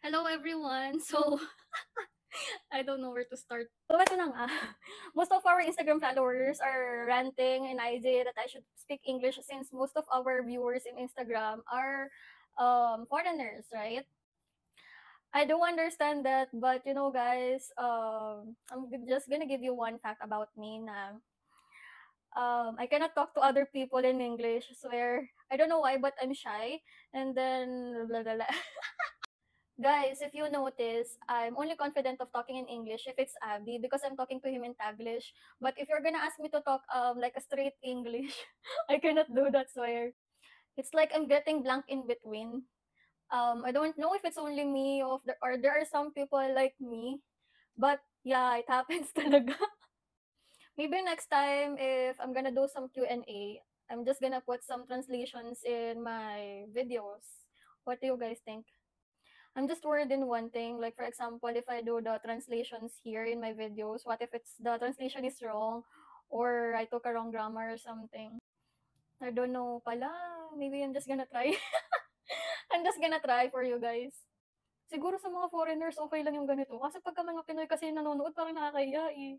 Hello everyone. So, I don't know where to start. So, ito na nga. Most of our Instagram followers are ranting an idea that I should speak English since most of our viewers in Instagram are foreigners, right? I do understand that, but guys, just gonna give you one fact about me na I cannot talk to other people in English. I swear. I don't know why, but I'm shy. And then, blah, blah, blah. Guys, if you notice, I'm only confident of talking in English if it's Abby because I'm talking to him in Taglish. But if you're gonna ask me to talk like a straight English, I cannot do that, swear. It's like I'm getting blank in between. I don't know if it's only me or there are some people like me. But yeah, it happens talaga. Maybe next time if I'm gonna do some Q&A, I'm just gonna put some translations in my videos. What do you guys think? I'm just worried in one thing. Like, for example, if I do the translations here in my videos, what if the translation is wrong or I took a wrong grammar or something? I don't know pala. Maybe I'm just gonna try. I'm just gonna try for you guys. Siguro sa mga foreigners, okay lang yung ganito. Kasi pagka mga Pinoy kasi nanonood, parang nakakahiya eh.